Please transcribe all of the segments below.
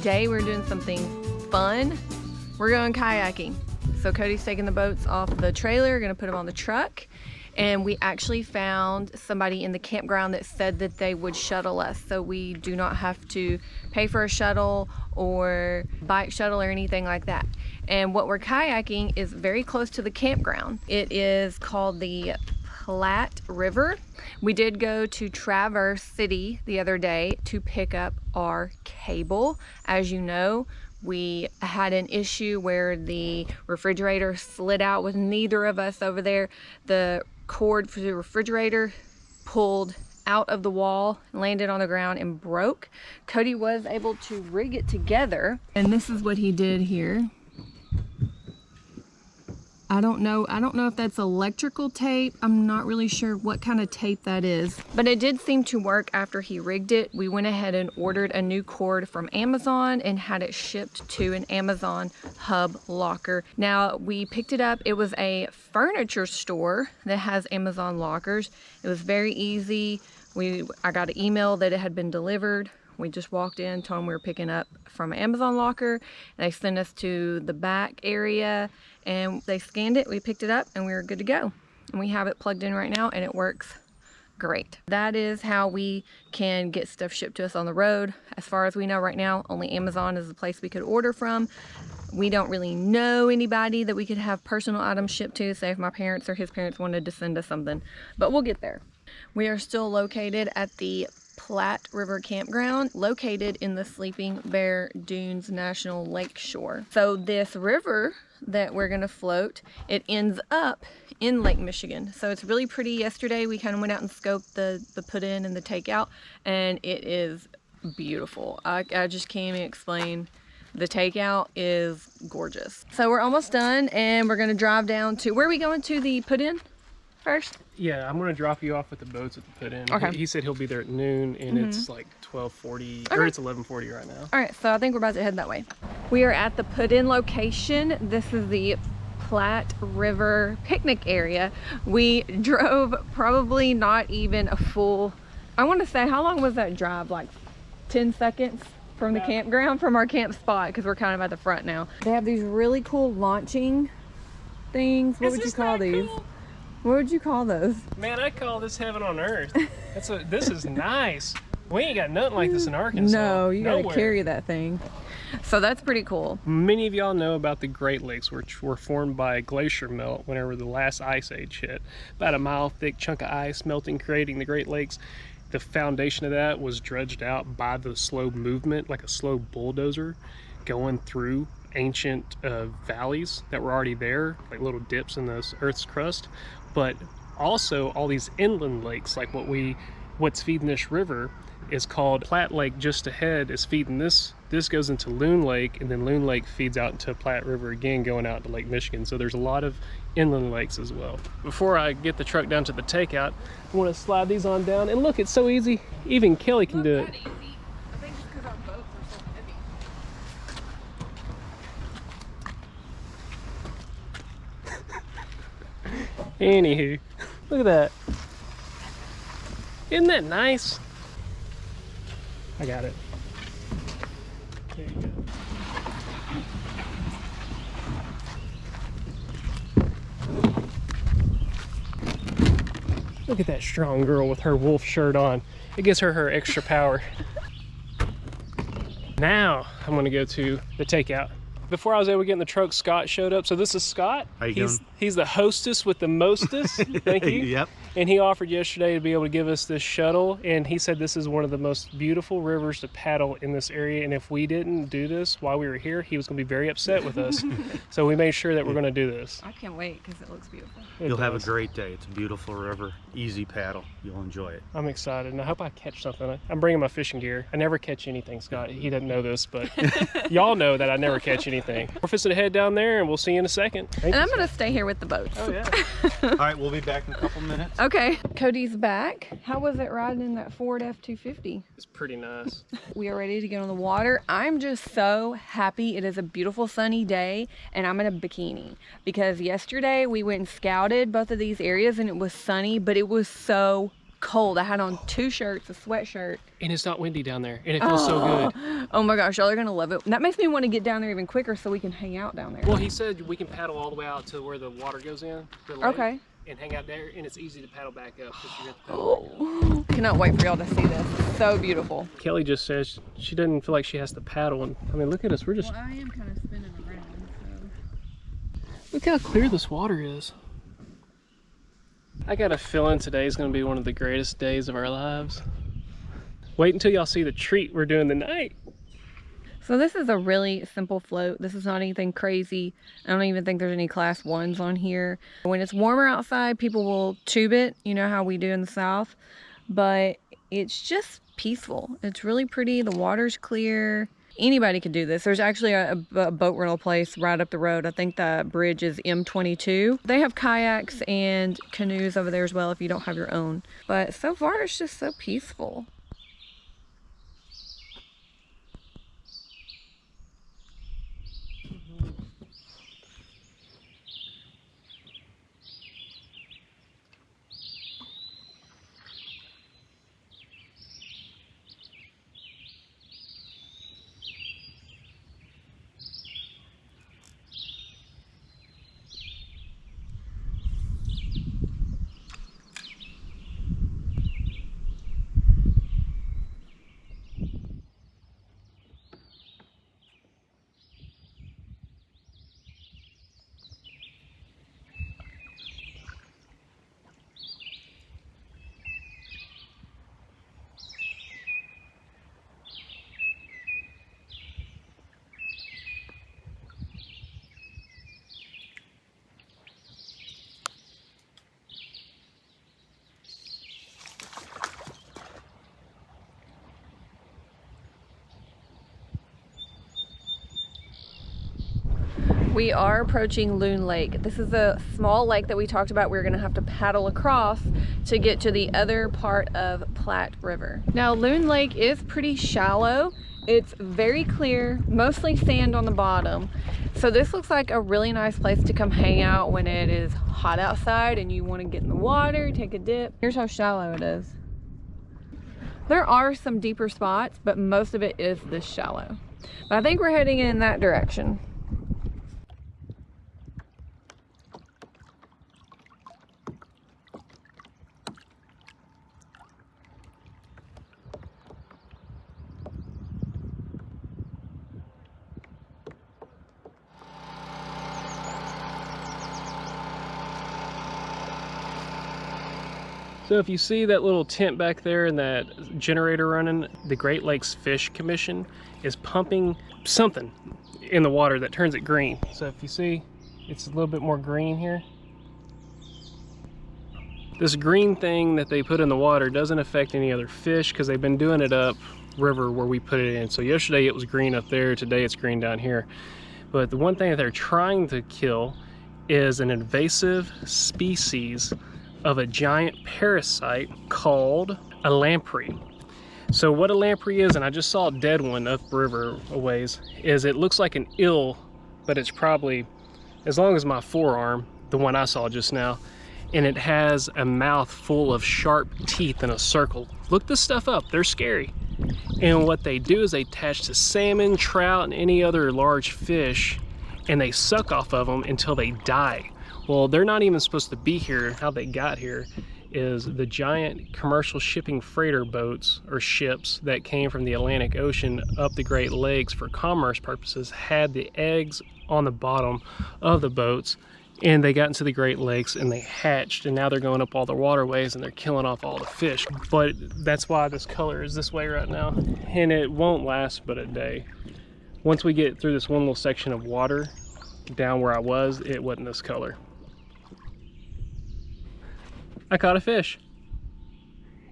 today we're doing something fun. We're going kayaking. So Cody's taking the boats off the trailer, gonna put them on the truck. And we actually found somebody in the campground that said that they would shuttle us. So we do not have to pay for a shuttle or bike shuttle or anything like that. And what we're kayaking is very close to the campground. It is called the Platte River. We did go to Traverse City the other day to pick up our cable. As you know, we had an issue where the refrigerator slid out with neither of us over there. The cord for the refrigerator pulled out of the wall, landed on the ground and broke. Cody was able to rig it together, and this is what he did here. I don't know if that's electrical tape. I'm not really sure what kind of tape that is, but it did seem to work after he rigged it. We went ahead and ordered a new cord from Amazon and had it shipped to an Amazon hub locker. Now we picked it up. It was a furniture store that has Amazon lockers. It was very easy. I got an email that it had been delivered. We just walked in, told them we were picking up from an Amazon locker, and they sent us to the back area and they scanned it, we picked it up, and we were good to go. And we have it plugged in right now and it works great. That is how we can get stuff shipped to us on the road. As far as we know right now, only Amazon is the place we could order from. We don't really know anybody that we could have personal items shipped to, say if my parents or his parents wanted to send us something, but we'll get there. We are still located at the Platte River Campground, located in the Sleeping Bear Dunes National Lake Shore. So this river that we're gonna float, it ends up in Lake Michigan. So it's really pretty. Yesterday we kind of went out and scoped the put in and the takeout, and it is beautiful. I just can't even explain. The takeout is gorgeous. So we're almost done, and we're gonna drive down to, where are we going to the put in first? Yeah, I'm gonna drop you off at the boats at the put in. Okay. He said he'll be there at noon, and it's like 12:40, or it's 11:40 right now. All right, so I think we're about to head that way. We are at the put in location. This is the Platte River picnic area. We drove probably not even a full, I want to say, how long was that drive? Like 10 seconds from the campground, from our camp spot, because we're kind of at the front now. They have these really cool launching things. What would you call these? Cool? What would you call those? Man, I call this heaven on earth. This is nice. We ain't got nothing like this in Arkansas. No, you gotta carry that thing. So that's pretty cool. Many of y'all know about the Great Lakes, which were formed by glacier melt whenever the last ice age hit. About a mile thick chunk of ice melting, creating the Great Lakes. The foundation of that was dredged out by the slow movement, like a slow bulldozer, going through ancient valleys that were already there, like little dips in the Earth's crust. But also all these inland lakes, like what's feeding this river is called Platte Lake. Just ahead is feeding this. This goes into Loon Lake, and then Loon Lake feeds out into Platte River again, going out to Lake Michigan. So there's a lot of inland lakes as well. Before I get the truck down to the takeout, I want to slide these on down, and look, it's so easy. Even Kelly can do it. Easy. I think it's because our boats are so heavy. Anywho, look at that. Isn't that nice? I got it. There you go. Look at that strong girl with her wolf shirt on. It gives her extra power. Now I'm gonna go to the takeout. Before I was able to get in the truck, Scott showed up. So this is Scott. How you doing? He's the hostess with the mostest. Thank you. Yep. And he offered yesterday to be able to give us this shuttle. And he said this is one of the most beautiful rivers to paddle in this area. And if we didn't do this while we were here, he was going to be very upset with us. So we made sure that we're going to do this. I can't wait because it looks beautiful. You'll have a great day. It's a beautiful river, easy paddle. You'll enjoy it. I'm excited, and I hope I catch something. I'm bringing my fishing gear. I never catch anything, Scott. He doesn't know this, but y'all know that I never catch anything. We're fixing to head down there, and we'll see you in a second. And I'm going to stay here with the boats. Oh, yeah. All right, we'll be back in a couple minutes. Okay. Cody's back. How was it riding in that Ford F-250? It's pretty nice. We are ready to get on the water. I'm just so happy. It is a beautiful sunny day, and I'm in a bikini because yesterday we went and scouted both of these areas and it was sunny, but it was so cold. I had on 2 shirts, a sweatshirt. And it's not windy down there, and it feels so good. Oh my gosh, y'all are gonna love it. That makes me want to get down there even quicker so we can hang out down there. Well, he said we can paddle all the way out to where the water goes in. The lake, okay. And hang out there, and it's easy to paddle back up because you have to paddle back up. I cannot wait for y'all to see this. It's so beautiful. Kelly just says she doesn't feel like she has to paddle, and I mean, look at us. We're just. Well, I am kind of spinning around, so. Look how clear this water is. I got a feeling today is going to be one of the greatest days of our lives. Wait until y'all see the treat we're doing tonight. So this is a really simple float. This is not anything crazy. I don't even think there's any class 1s on here. When it's warmer outside, people will tube it, you know how we do in the South. But it's just peaceful. It's really pretty. The water's clear. Anybody could do this. There's actually a boat rental place right up the road. I think the bridge is M22. They have kayaks and canoes over there as well if you don't have your own. But so far it's just so peaceful. We are approaching Loon Lake. This is a small lake that we talked about we're gonna have to paddle across to get to the other part of Platte River. Now Loon Lake is pretty shallow. It's very clear, mostly sand on the bottom. So this looks like a really nice place to come hang out when it is hot outside and you wanna get in the water, take a dip. Here's how shallow it is. There are some deeper spots, but most of it is this shallow. But I think we're heading in that direction. So if you see that little tent back there and that generator running, the Great Lakes Fish Commission is pumping something in the water that turns it green. So if you see, it's a little bit more green here. This green thing that they put in the water doesn't affect any other fish because they've been doing it up river where we put it in. So yesterday it was green up there, today it's green down here. But the one thing that they're trying to kill is an invasive species of a giant parasite called a lamprey. So what a lamprey is, and I just saw a dead one upriver a ways, is it looks like an eel, but it's probably as long as my forearm, the one I saw just now, and it has a mouth full of sharp teeth in a circle. Look this stuff up, they're scary. And what they do is they attach to salmon, trout, and any other large fish, and they suck off of them until they die. Well, they're not even supposed to be here. How they got here is the giant commercial shipping freighter boats or ships that came from the Atlantic Ocean up the Great Lakes for commerce purposes had the eggs on the bottom of the boats, and they got into the Great Lakes and they hatched, and now they're going up all the waterways and they're killing off all the fish. But that's why this color is this way right now, and it won't last but a day. Once we get through this one little section of water down where I was, it wasn't this color. I caught a fish.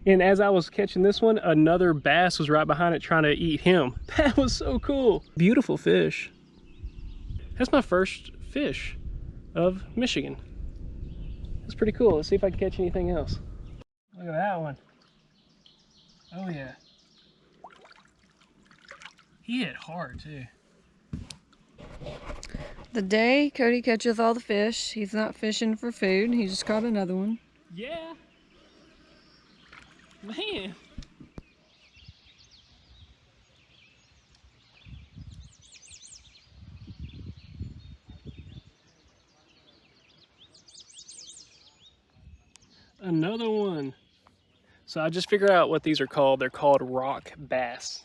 And as I was catching this one, another bass was right behind it trying to eat him. That was so cool. Beautiful fish. That's my first fish of Michigan. That's pretty cool. Let's see if I can catch anything else. Look at that one. Oh yeah. He hit hard too. The day Cody catches all the fish, he's not fishing for food. He just caught another one. Yeah. Man. Another one. So I just figured out what these are called. They're called rock bass.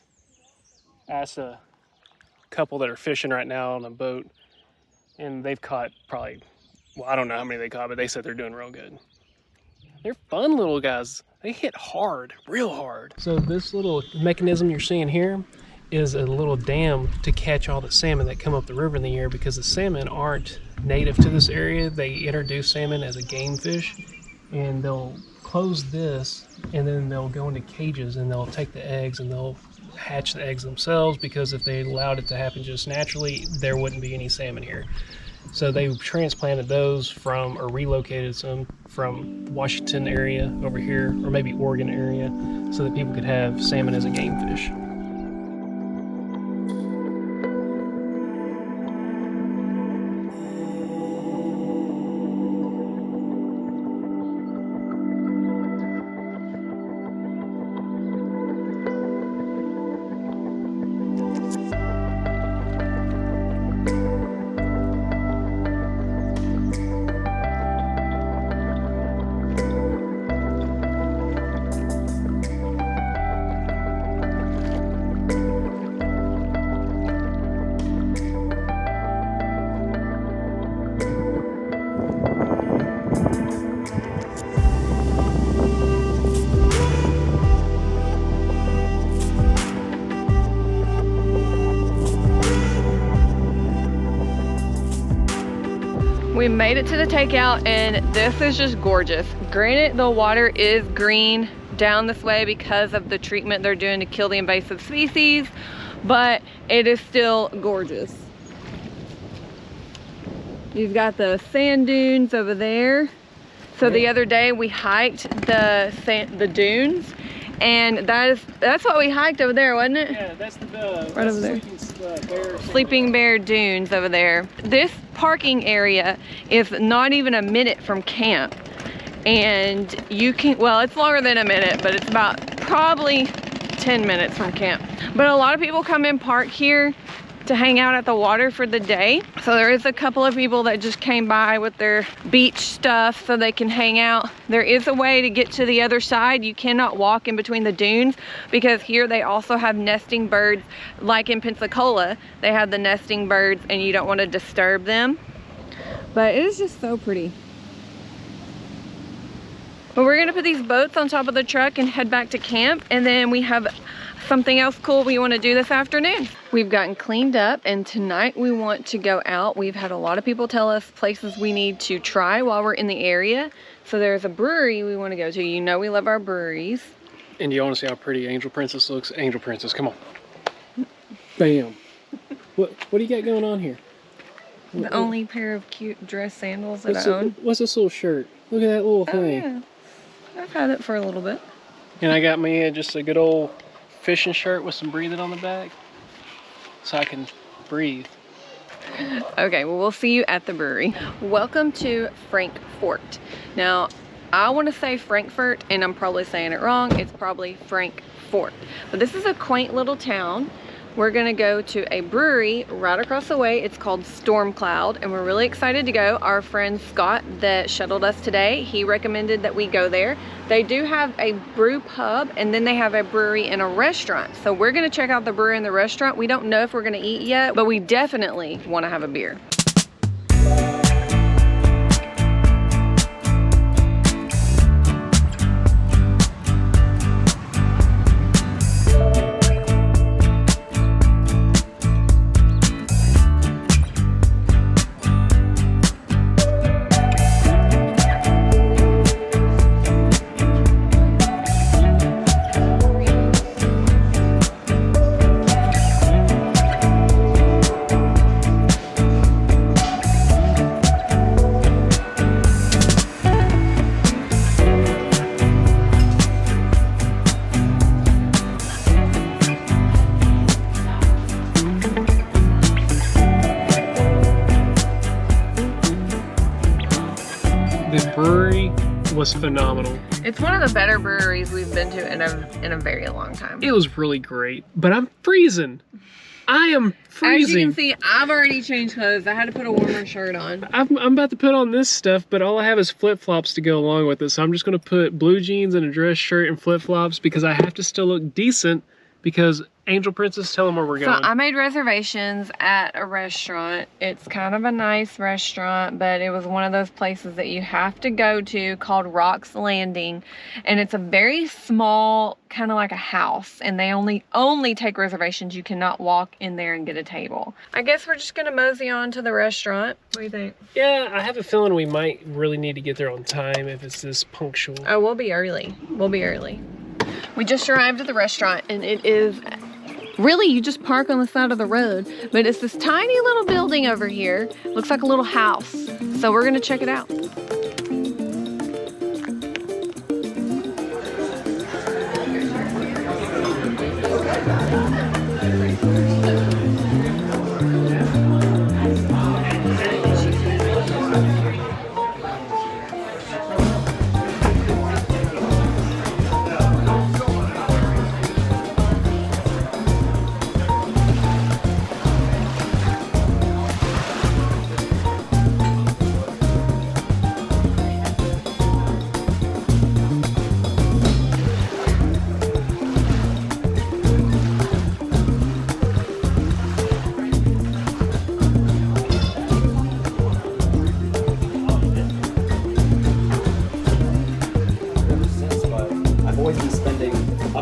I asked a couple that are fishing right now on a boat, and they've caught probably, well, I don't know how many they caught, but they said they're doing real good. They're fun little guys. They hit hard, real hard. So this little mechanism you're seeing here is a little dam to catch all the salmon that come up the river in the year, because the salmon aren't native to this area. They introduce salmon as a game fish, and they'll close this, and then they'll go into cages, and they'll take the eggs and they'll hatch the eggs themselves, because if they allowed it to happen just naturally, there wouldn't be any salmon here. So they transplanted those from, or relocated some from Washington area over here, or maybe Oregon area, so that people could have salmon as a game fish. We made it to the takeout, and this is just gorgeous. Granted, the water is green down this way because of the treatment they're doing to kill the invasive species, but it is still gorgeous. You've got the sand dunes over there. So the other day we hiked the dunes, and that's what we hiked over there, wasn't it? Yeah, that's the right over there. Sleeping Bear Dunes over there. This parking area is not even a minute from camp, and you can, well, it's longer than a minute, but it's about probably 10 minutes from camp. But a lot of people come and park here to hang out at the water for the day. So there is a couple of people that just came by with their beach stuff so they can hang out. There is a way to get to the other side. You cannot walk in between the dunes, because here they also have nesting birds. Like in Pensacola, they have the nesting birds, and you don't want to disturb them. But it is just so pretty. But we're gonna put these boats on top of the truck and head back to camp, and then we have something else cool we want to do this afternoon. We've gotten cleaned up, and tonight we want to go out. We've had a lot of people tell us places we need to try while we're in the area. So there's a brewery we want to go to. You know we love our breweries. And you want to see how pretty Angel Princess looks? Angel Princess, come on. Bam. What do you got going on here? The only pair of cute dress sandals that I own. What's this little shirt? Look at that little thing. Oh, yeah. I've had it for a little bit. And I got me just a good old fishing shirt with some breathing on the back, so I can breathe. Okay, well, we'll see you at the brewery. Welcome to Frankfort. Now, I want to say Frankfort, and I'm probably saying it wrong. It's probably Frankfort. But this is a quaint little town. We're gonna go to a brewery right across the way. It's called Stormcloud, and we're really excited to go. Our friend Scott that shuttled us today, he recommended that we go there. They do have a brew pub, and then they have a brewery and a restaurant. So we're gonna check out the brewery and the restaurant. We don't know if we're gonna eat yet, but we definitely wanna have a beer. Was phenomenal. It's one of the better breweries we've been to in a very long time. It was really great, but I'm freezing. I am freezing. As you can see, I've already changed clothes. I had to put a warmer shirt on. I'm about to put on this stuff, but all I have is flip-flops to go along with it. So I'm just going to put blue jeans and a dress shirt and flip-flops because I have to still look decent because Angel Princess, tell them where we're going. So I made reservations at a restaurant. It's kind of a nice restaurant, but it was one of those places that you have to go to called Rock's Landing. And it's a very small, kind of like a house. And they only take reservations. You cannot walk in there and get a table. I guess we're just gonna mosey on to the restaurant. What do you think? Yeah, I have a feeling we might really need to get there on time if it's this punctual. Oh, we'll be early. We'll be early. We just arrived at the restaurant and it is really, you just park on the side of the road, but it's this tiny little building over here. Looks like a little house. So we're gonna check it out.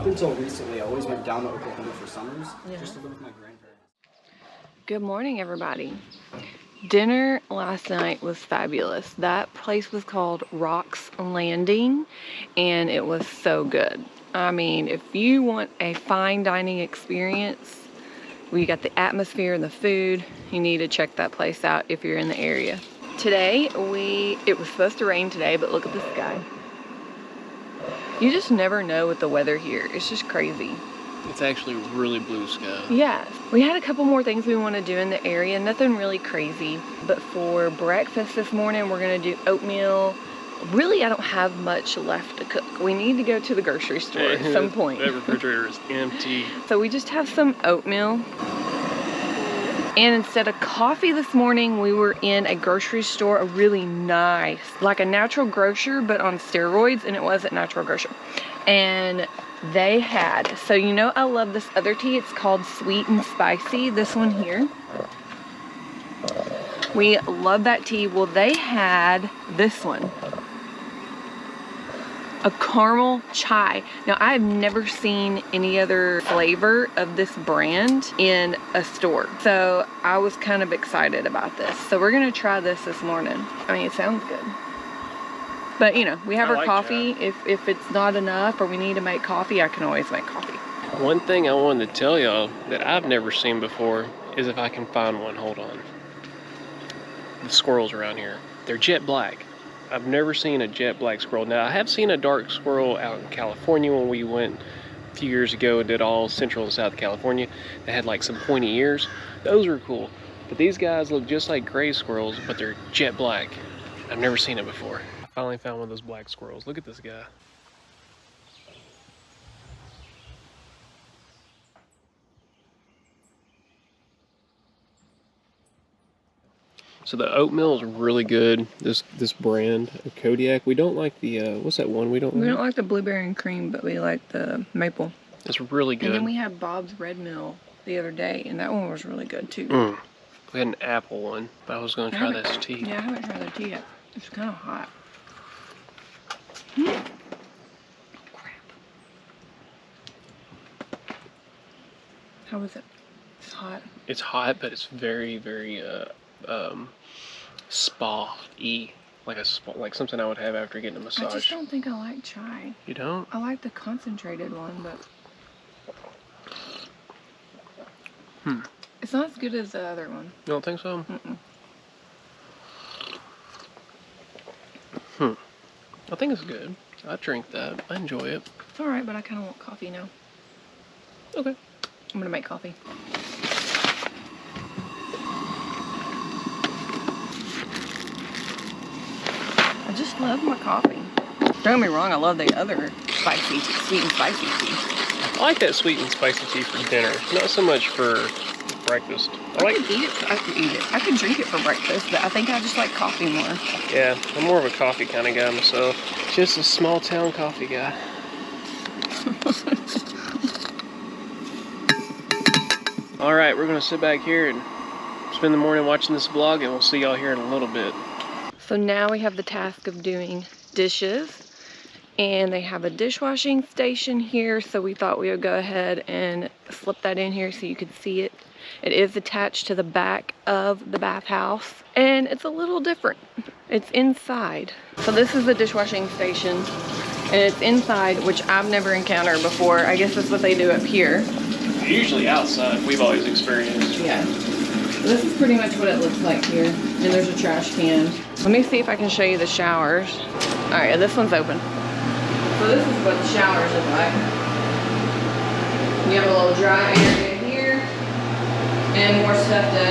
Until recently, I always went down to Oklahoma for summers just to live with my grandparents. Good morning, everybody. Dinner last night was fabulous. That place was called Rock's Landing, and it was so good. I mean, if you want a fine dining experience, we got the atmosphere and the food, you need to check that place out if you're in the area. Today, it was supposed to rain today, but look at the sky. You just never know with the weather here. It's just crazy. It's actually really blue sky. Yeah. We had a couple more things we want to do in the area. Nothing really crazy. But for breakfast this morning, we're going to do oatmeal. Really, I don't have much left to cook. We need to go to the grocery store at some point. That refrigerator is empty. So we just have some oatmeal. And instead of coffee this morning, we were in a grocery store, a really nice, like a natural grocer, but on steroids, and it wasn't natural grocer. And they had, so you know I love this other tea, it's called Sweet and Spicy, this one here. We love that tea. Well, they had this one. A caramel chai. Now, I have never seen any other flavor of this brand in a store. So I was kind of excited about this. So we're gonna try this morning. I mean, it sounds good. But you know, we have our coffee. If it's not enough or we need to make coffee, I can always make coffee. One thing I wanted to tell y'all that I've never seen before is if I can find one, hold on. The squirrels around here, they're jet black. I've never seen a jet black squirrel. Now, I have seen a dark squirrel out in California when we went a few years ago and did all Central and South California. They had like some pointy ears. Those were cool. But these guys look just like gray squirrels, but they're jet black. I've never seen it before. I finally found one of those black squirrels. Look at this guy. So the oatmeal is really good. This brand of Kodiak. We don't like the what's that one we don't like? We don't like the blueberry and cream, but we like the maple. It's really good. And then we had Bob's Red Mill the other day, and that one was really good too. We had an apple one, but I was going to try this tea. Yeah, I haven't tried the tea yet. It's kind of hot. Crap. How is it? It's hot. It's hot, but it's very, very spa-y, like something I would have after getting a massage. I just don't think I like chai. You don't? I like the concentrated one, but it's not as good as the other one. You don't think so? I think it's good. I drink that. I enjoy it. It's all right, but I kind of want coffee now. Okay. I'm gonna make coffee. I just love my coffee. Don't get me wrong, I love the other spicy, sweet and spicy tea. I like that sweet and spicy tea for dinner, not so much for breakfast. I could eat it. I could eat it. I could drink it for breakfast, but I think I just like coffee more. Yeah, I'm more of a coffee kind of guy myself. Just a small town coffee guy. All right, we're gonna sit back here and spend the morning watching this vlog, and we'll see y'all here in a little bit. So now we have the task of doing dishes, and they have a dishwashing station here, so we thought we would go ahead and slip that in here so you could see it. It is attached to the back of the bathhouse, and it's a little different. It's inside. So this is the dishwashing station, and it's inside, which I've never encountered before. I guess that's what they do up here. Usually outside, we've always experienced. Yeah. This is pretty much what it looks like here. And there's a trash can. Let me see if I can show you the showers. All right, this one's open. So this is what the showers look like. You have a little dry area here and more stuff to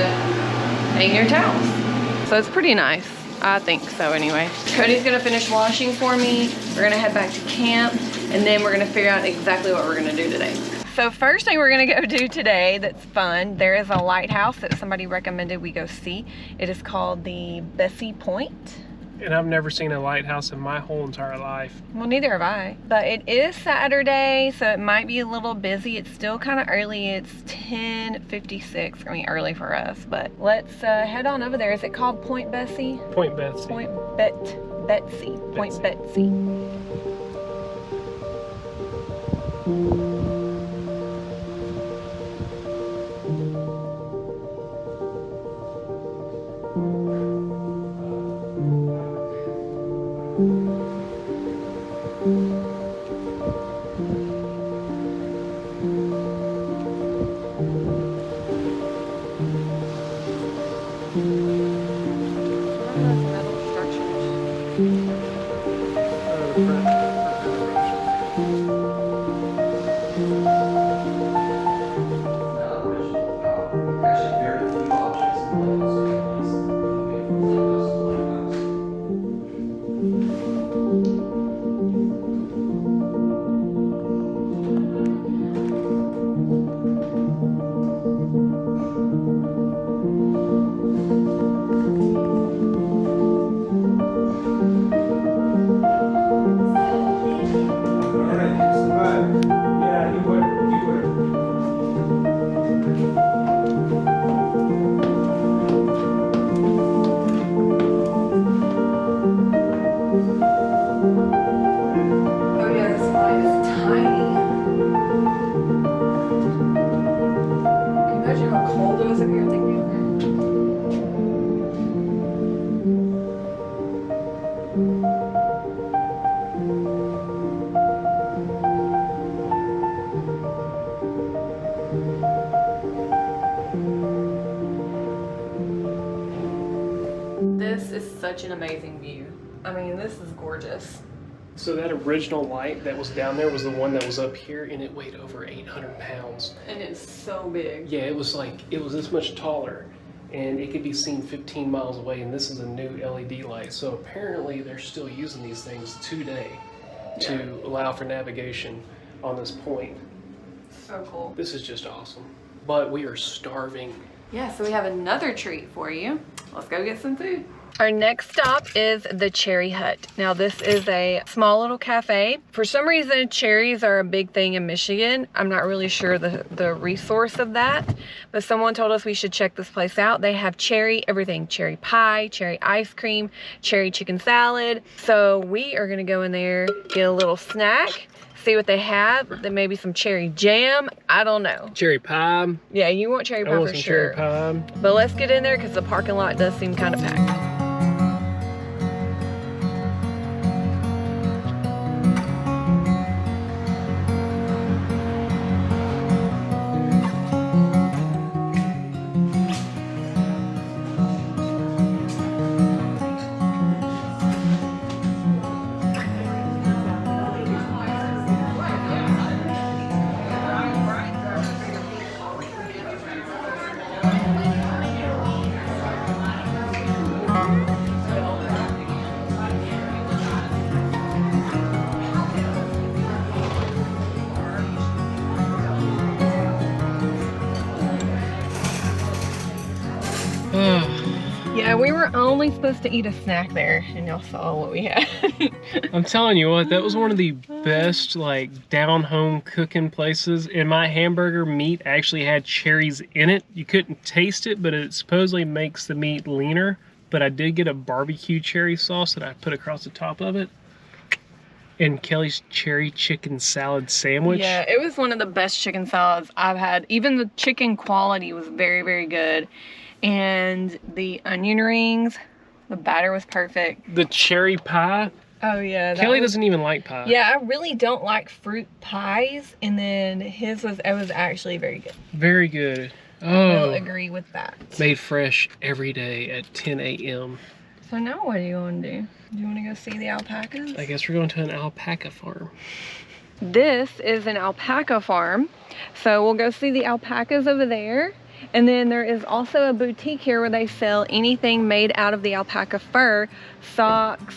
hang your towels. So it's pretty nice. I think so anyway. Cody's gonna finish washing for me. We're gonna head back to camp, and then we're gonna figure out exactly what we're gonna do today. So first thing we're gonna go do today that's fun, there is a lighthouse that somebody recommended we go see. It is called the Betsie Point. And I've never seen a lighthouse in my whole entire life. Well, neither have I. But it is Saturday, so it might be a little busy. It's still kind of early. It's 10:56. It's gonna be early for us, but let's head on over there. Is it called Point Bessie? Point Betsy. Betsy. Point Betsy. This is such an amazing view. I mean, this is gorgeous. So that original light that was down there was the one that was up here, and it weighed over 800 pounds. And it's so big. Yeah, it was this much taller, and it could be seen 15 miles away, and this is a new LED light. So apparently they're still using these things today to allow for navigation on this point. So cool. This is just awesome. But we are starving. Yeah, so we have another treat for you. Let's go get some food. Our next stop is the Cherry Hut. Now this is a small little cafe. For some reason, cherries are a big thing in Michigan. I'm not really sure the resource of that, but someone told us we should check this place out. They have cherry everything, cherry pie, cherry ice cream, cherry chicken salad. So we are gonna go in there, get a little snack, see what they have. Then maybe some cherry jam. I don't know. Cherry pie. Yeah, you want cherry pie for sure. Cherry pie. But let's get in there because the parking lot does seem kind of packed. Yeah, we were only supposed to eat a snack there, and y'all saw what we had. I'm telling you what, that was one of the best like down home cooking places. And my hamburger meat actually had cherries in it. You couldn't taste it, but it supposedly makes the meat leaner. But I did get a barbecue cherry sauce that I put across the top of it. And Kellie's cherry chicken salad sandwich. Yeah, it was one of the best chicken salads I've had. Even the chicken quality was very, very good. And the onion rings, the batter was perfect. The cherry pie. Oh yeah. Kellie doesn't even like pie. Yeah, I really don't like fruit pies. And then it was actually very good. Very good. I will Oh, agree with that. made fresh every day at 10 a.m. So now what do you want to do? Do you want to go see the alpacas? I guess we're going to an alpaca farm. This is an alpaca farm. So we'll go see the alpacas over there. And then there is also a boutique here where they sell anything made out of the alpaca fur, socks,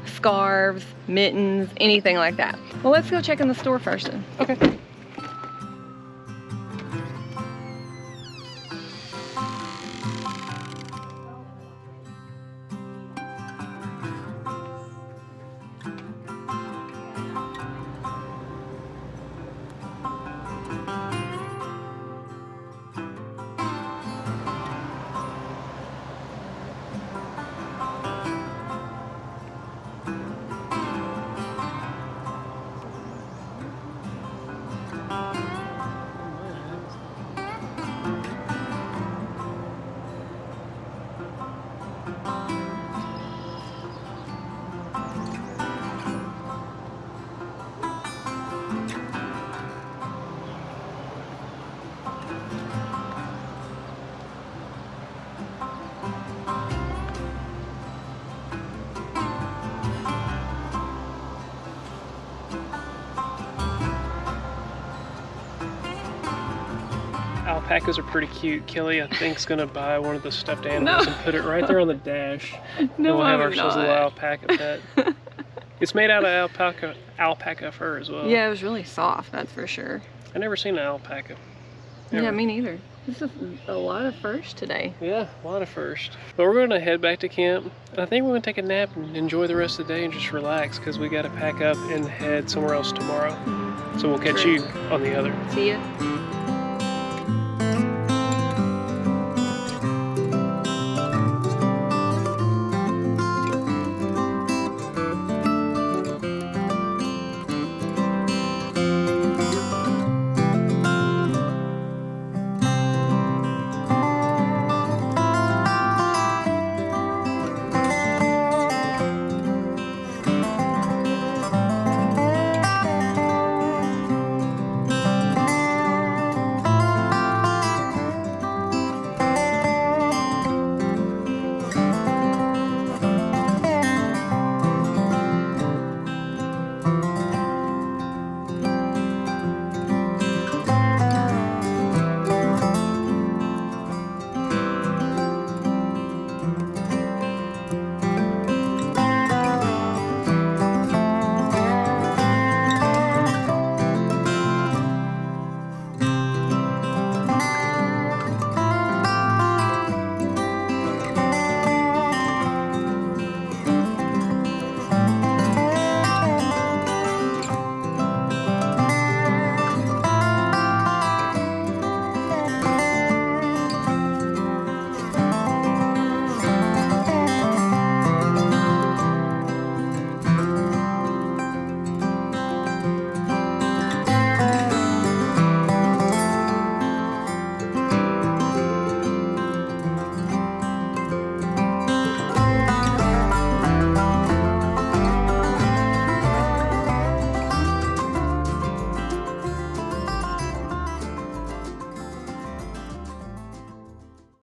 scarves, mittens, anything like that. Well, let's go check in the store first then. Okay. Alpacas are pretty cute. Kellie, I think, is gonna buy one of the stuffed animals and put it right there on the dash. And we'll have ourselves a little alpaca pet. It's made out of alpaca fur as well. Yeah, it was really soft, that's for sure. I never seen an alpaca. Yeah, me neither. This is a lot of first today. Yeah, a lot of first. But we're gonna head back to camp. I think we're gonna take a nap and enjoy the rest of the day and just relax because we gotta pack up and head somewhere else tomorrow. So we'll catch you on the other. See ya.